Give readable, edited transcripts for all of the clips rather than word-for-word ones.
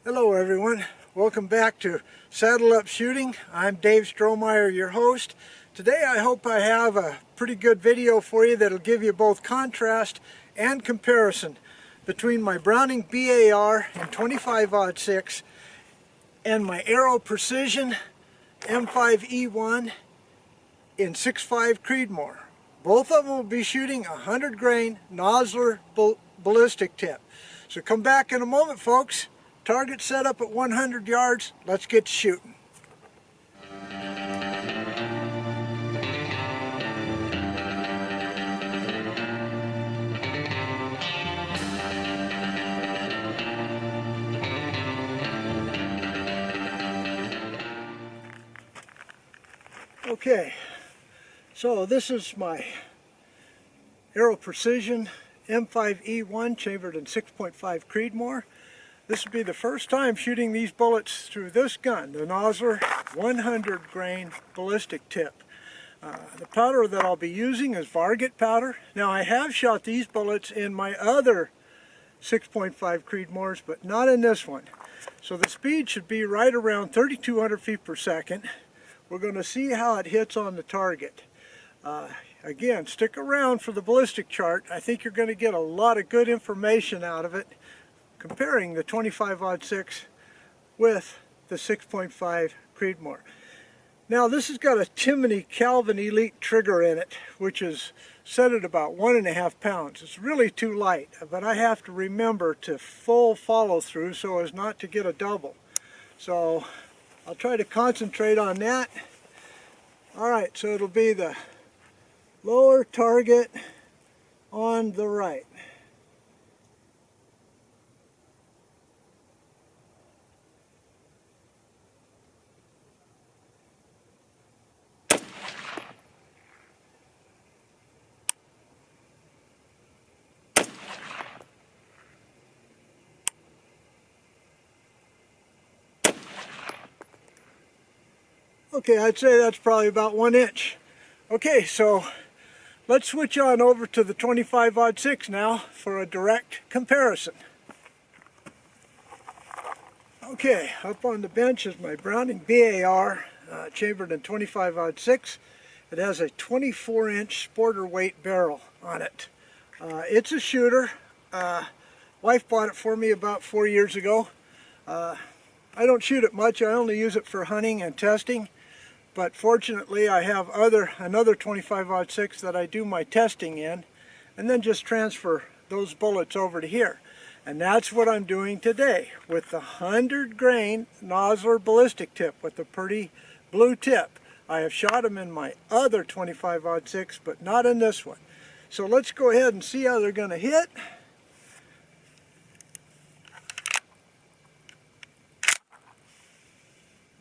Hello everyone, welcome back to Saddle Up Shooting. I'm Dave Strohmeyer, your host. Today I hope I have a pretty good video for you that'll give you both contrast and comparison between my Browning BAR in 25-06 and my Aero Precision M5E1 in 6.5 Creedmoor. Both of them will be shooting a 100 grain Nosler ballistic tip. So come back in a moment, folks. Target set up at 100 yards. Let's get shooting. Okay, so this is my Aero Precision M5E1 chambered in 6.5 Creedmoor. This will be the first time shooting these bullets through this gun, the Nosler 100 grain ballistic tip. The powder that I'll be using is Varget powder. Now I have shot these bullets in my other 6.5 Creedmoors, but not in this one. So the speed should be right around 3,200 feet per second. We're going to see how it hits on the target. Again, stick around for the ballistic chart. I think you're going to get a lot of good information out of it, comparing the 25-06 with the 6.5 Creedmoor. Now this has got a Timony Calvin Elite trigger in it, which is set at about 1.5 pounds. It's really too light, but I have to remember to full follow through so as not to get a double. So I'll try to concentrate on that. Alright, so it'll be the lower target on the right. Okay, I'd say that's probably about 1 inch. Okay, so let's switch on over to the 25-06 now for a direct comparison. Okay, up on the bench is my Browning BAR, chambered in 25-06. It has a 24-inch sporter weight barrel on it. It's a shooter. Wife bought it for me about 4 years ago. I don't shoot it much. I only use it for hunting and testing. But fortunately I have another 25-06 that I do my testing in, and then just transfer those bullets over to here. And that's what I'm doing today with the 100 grain Nosler ballistic tip with the pretty blue tip. I have shot them in my other 25-06, but not in this one. So let's go ahead and see how they're going to hit.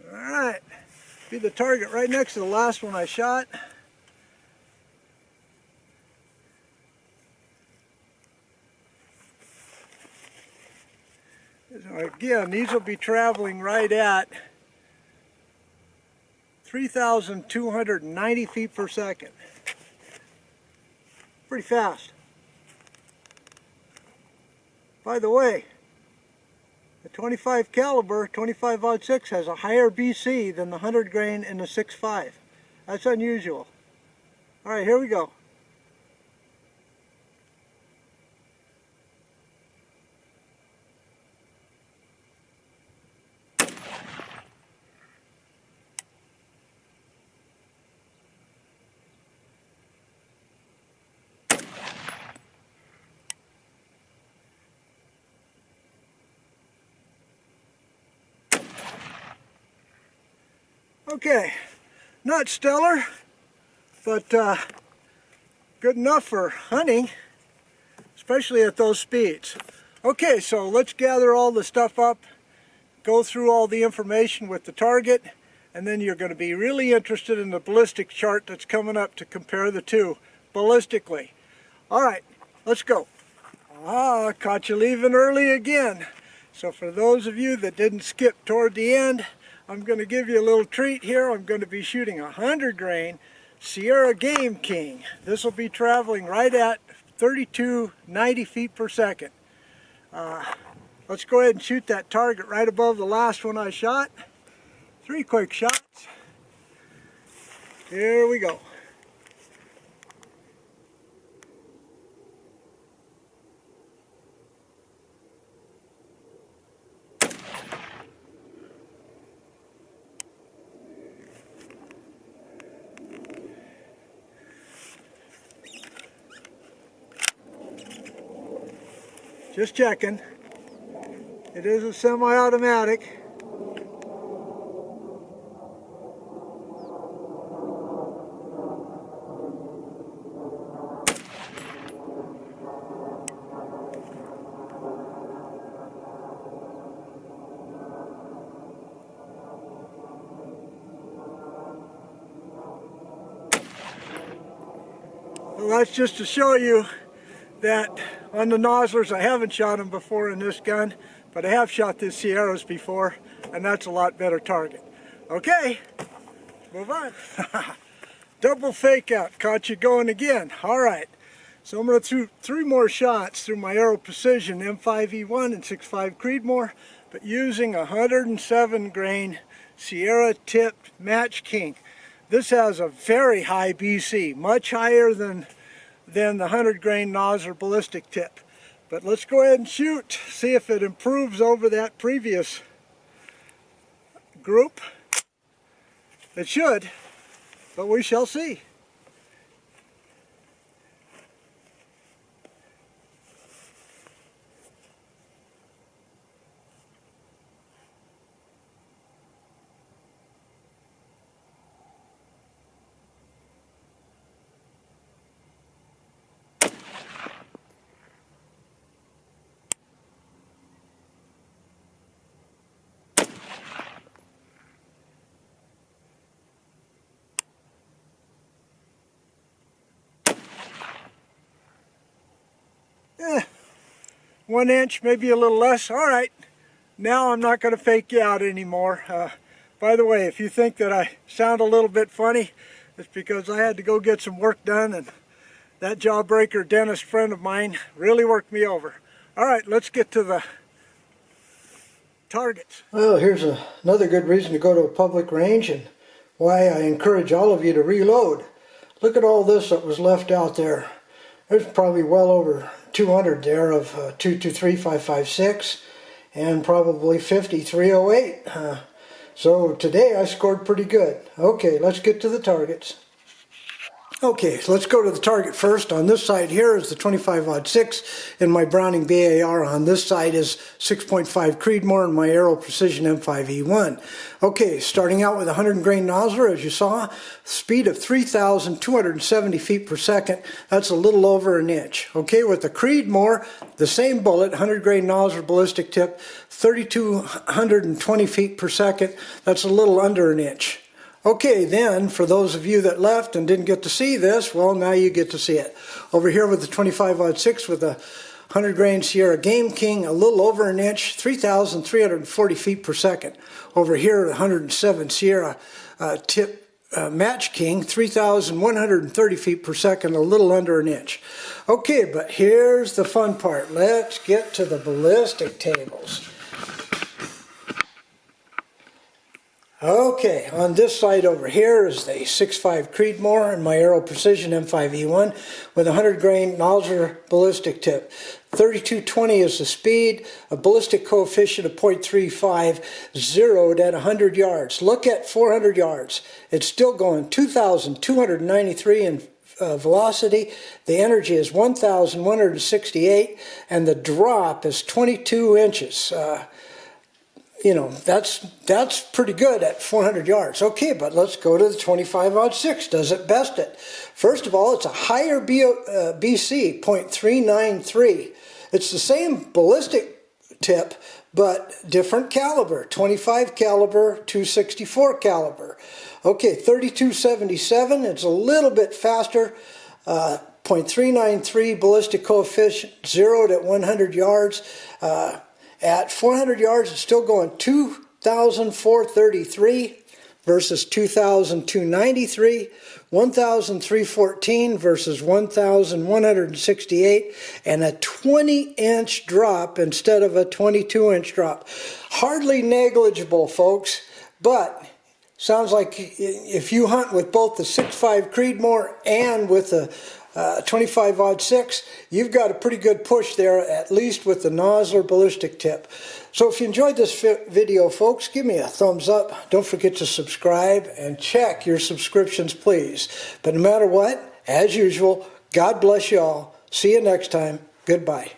Alright. Be the target right next to the last one I shot. Again, these will be traveling right at 3,290 feet per second. Pretty fast. By the way, the 25 caliber 25-06 has a higher BC than the 100 grain in the 6.5. That's unusual. Alright, here we go. Okay, not stellar, but good enough for hunting, especially at those speeds. Okay, so let's gather all the stuff up, go through all the information with the target, and then you're going to be really interested in the ballistic chart that's coming up to compare the two ballistically. Alright, let's go. Caught you leaving early again. So for those of you that didn't skip toward the end, I'm going to give you a little treat here. I'm going to be shooting a 100 grain Sierra Game King. This will be traveling right at 3,290 feet per second. let's go ahead and shoot that target right above the last one I shot. 3 quick shots. Here we go. Just checking. It is a semi-automatic. Well, that's just to show you that on the Noslers, I haven't shot them before in this gun, but I have shot the Sierras before, and that's a lot better target. Okay, move on. Double fake out, caught you going again. All right, so I'm going to do 3 more shots through my Aero Precision M5E1 and 6.5 Creedmoor, but using a 107 grain Sierra tipped Match King. This has a very high BC, much higher than the 100 grain Nosler Ballistic tip. But let's go ahead and shoot, see if it improves over that previous group. It should, but we shall see. Eh, 1 inch, maybe a little less. All right, now I'm not going to fake you out anymore. By the way, if you think that I sound a little bit funny, it's because I had to go get some work done, and that jawbreaker dentist friend of mine really worked me over. All right, let's get to the targets. Well, here's another good reason to go to a public range, and why I encourage all of you to reload. Look at all this that was left out there. There's probably well over 200 there of 223 556 and probably 50 308. So today I scored pretty good. Okay, let's get to the targets. Okay, so let's go to the target first. On this side here is the 25-06 in my Browning BAR. On this side is 6.5 Creedmoor and my Aero Precision M5E1. Okay, starting out with a 100 grain Nosler, as you saw, speed of 3,270 feet per second. That's a little over an inch. Okay, with the Creedmoor, the same bullet, 100 grain Nosler ballistic tip, 3,220 feet per second. That's a little under an inch. Okay, then, for those of you that left and didn't get to see this, well, now you get to see it. Over here with the 25-06 with the 100 grain Sierra Game King, a little over an inch, 3,340 feet per second. Over here, the 107 Sierra tip Match King, 3,130 feet per second, a little under an inch. Okay, but here's the fun part. Let's get to the ballistic tables. Okay, on this side over here is the 6.5 Creedmoor and my Aero Precision M5E1 with a 100 grain Nosler ballistic tip. 3220 is the speed, a ballistic coefficient of 0.35, zeroed at 100 yards. Look at 400 yards. It's still going 2,293 in velocity. The energy is 1,168 and the drop is 22 inches. You know, that's pretty good at 400 yards. Okay, but let's go to the 25-06. Does it best it? First of all, it's a higher BC, 0.393. It's the same ballistic tip, but different caliber, 25 caliber, 264 caliber. Okay, 3277, it's a little bit faster, 0.393 ballistic coefficient, zeroed at 100 yards. At 400 yards, it's still going 2,433. versus 2,293, 1,314 versus 1,168, and a 20-inch drop instead of a 22-inch drop. Hardly negligible, folks, but sounds like if you hunt with both the 6.5 Creedmoor and with the 25-06, you've got a pretty good push there, at least with the Nosler ballistic tip. So if you enjoyed this video, folks, give me a thumbs up. Don't forget to subscribe and check your subscriptions, please. But no matter what, as usual, God bless you all. See you next time. Goodbye.